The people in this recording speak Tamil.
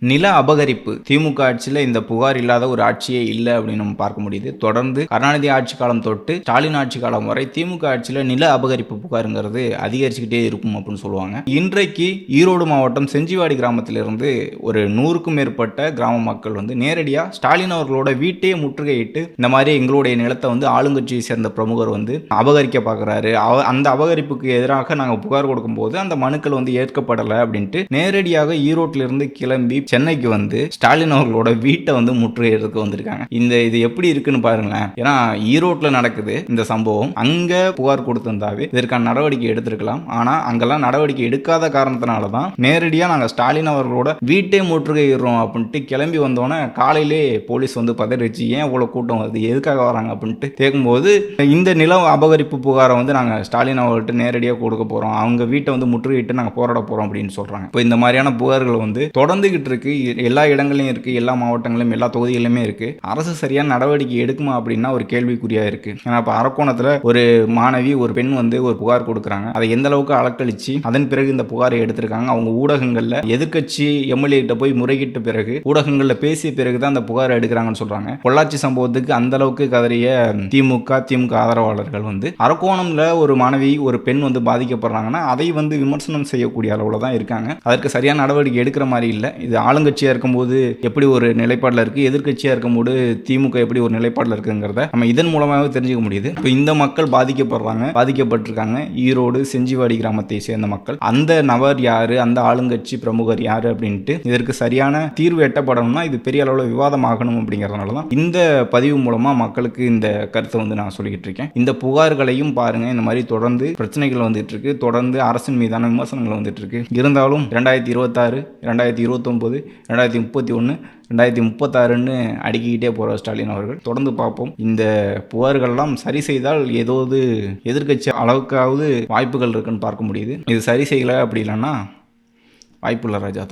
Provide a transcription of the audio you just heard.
நில அபகரிப்பு திமுக ஆட்சியில் இந்த புகார் இல்லாத ஒரு ஆட்சியே இல்லை அப்படின்னு நம்ம பார்க்க முடியுது. தொடர்ந்து கருணாநிதி ஆட்சி காலம் தொட்டு ஸ்டாலின் ஆட்சி காலம் வரை திமுக ஆட்சியில் நில அபகரிப்பு புகாருங்கிறது அதிகரிச்சுக்கிட்டே இருக்கும் அப்படின்னு சொல்லுவாங்க. இன்றைக்கு ஈரோடு மாவட்டம் செஞ்சிவாடி கிராமத்திலிருந்து ஒரு 100க்கும் மேற்பட்ட கிராம மக்கள் நேரடியாக ஸ்டாலின் அவர்களோட வீட்டையே முற்றுகையிட்டு இந்த மாதிரி எங்களுடைய நிலத்தை ஆளுங்கட்சியை சேர்ந்த பிரமுகர் அபகரிக்க பார்க்குறாரு, அந்த அபகரிப்புக்கு எதிராக நாங்கள் புகார் கொடுக்கும்போது அந்த மனுக்கள் ஏற்கப்படலை அப்படின்ட்டு நேரடியாக ஈரோட்டிலிருந்து கிளம்பி சென்னைக்கு ஸ்டாலின் அவர்களோட வீட்டை முற்றுகையிடறதுக்கு வந்திருக்காங்க. இது எப்படி இருக்குன்னு பாருங்களேன். ஏன்னா ஈரோட்டில் நடக்குது இந்த சம்பவம். அங்க புகார் கொடுத்திருந்தாவே இதற்கான நடவடிக்கை எடுத்திருக்கலாம். ஆனா அங்கெல்லாம் நடவடிக்கை எடுக்காத காரணத்தினால தான் நேரடியாக நாங்கள் ஸ்டாலின் அவர்களோட வீட்டை முற்றுகையிடுறோம் அப்படின்ட்டு கிளம்பி வந்தோன்னே காலையிலே போலீஸ் பதறிச்சு, ஏன் இவ்வளோ கூட்டம் வருது, எதுக்காக வராங்க அப்படின்ட்டு கேட்கும்போது இந்த நில அபகரிப்பு புகாரை நாங்கள் ஸ்டாலின் அவர்கள்ட்ட நேரடியாக கொடுக்க போகிறோம், அவங்க வீட்டை முற்றுகையிட்டு நாங்கள் போராட போகிறோம் அப்படின்னு சொல்கிறாங்க. இப்போ இந்த மாதிரியான புகார்கள் தொடர்ந்துகிட்டு இருக்கு. எல்லா இடங்களையும் இருக்கு, எல்லா மாவட்டங்களிலும் எல்லா தொகுதிகளிலுமே இருக்கு. அரசு சரியான நடவடிக்கை எடுக்குமா அப்படின்னா ஒரு கேள்விக்குறியா இருக்கு. ஏன்னா இப்போ அரக்கோணத்துல ஒரு மாணவி ஒரு பெண் ஒரு புகார் கொடுக்குறாங்க. அதை எந்த அளவுக்கு அலக்களிச்சு அதன் பிறகு இந்த புகாரை எடுத்திருக்காங்க. அவங்க ஊடகங்கள்ல எதிர்க்கட்சி எம்எல்ஏ கிட்ட போய் முறையிட்ட பிறகு ஊடகங்கள்ல பேசிய பிறகுதான் அந்த புகாரை எடுக்கிறாங்கன்னு சொல்றாங்க. பொள்ளாச்சி சம்பவத்துக்கு அந்த அளவுக்கு கதறிய திமுக ஆதரவாளர்கள் அரக்கோணம்ல ஒரு மாணவி ஒரு பெண் பாதிக்கப்படுறாங்கன்னா அதை விமர்சனம் செய்யக்கூடிய அளவுல தான் இருக்காங்க. அதற்கு சரியான நடவடிக்கை எடுக்கிற மாதிரி இல்லை. இது ஆளுங்கட்சியாக இருக்கும்போது எப்படி ஒரு நிலைப்பாடில் இருக்குது, எதிர்கட்சியாக இருக்கும்போது திமுக எப்படி ஒரு நிலைப்பாடில் இருக்குங்கிறத நம்ம இதன் மூலமாகவே தெரிஞ்சுக்க முடியுது. இப்போ இந்த மக்கள் பாதிக்கப்பட்டிருக்காங்க. ஈரோடு செஞ்சிவாடி கிராமத்தை சேர்ந்த மக்கள். அந்த நபர் யாரு, அந்த ஆளுங்கட்சி பிரமுகர் யாரு அப்படின்ட்டு இதற்கு சரியான தீர்வு எட்டப்படணும்னா இது பெரிய அளவில் விவாதமாகணும். அப்படிங்கிறதுனால தான் இந்த பதிவு மூலமாக மக்களுக்கு இந்த கருத்தை நான் சொல்லிக்கிட்டு இருக்கேன். இந்த புகார்களையும் பாருங்க, இந்த மாதிரி தொடர்ந்து பிரச்சனைகள் வந்துட்டு இருக்கு, தொடர்ந்து அரசின் மீதான விமர்சனங்கள் வந்துட்டு இருக்கு. இருந்தாலும் 2026 2029 2031 2036ன்னு அடுக்கிக்கிட்டே போகிறார் ஸ்டாலின் அவர்கள். தொடர்ந்து பார்ப்போம். இந்த புகார்கள்லாம் சரி செய்தால் ஏதாவது எதிர்கட்சி அளவுக்காவது வாய்ப்புகள் இருக்குன்னு பார்க்க முடியுது. இது சரி செய்யலை அப்படி இல்லைன்னா வாய்ப்புள்ள ராஜா தான்.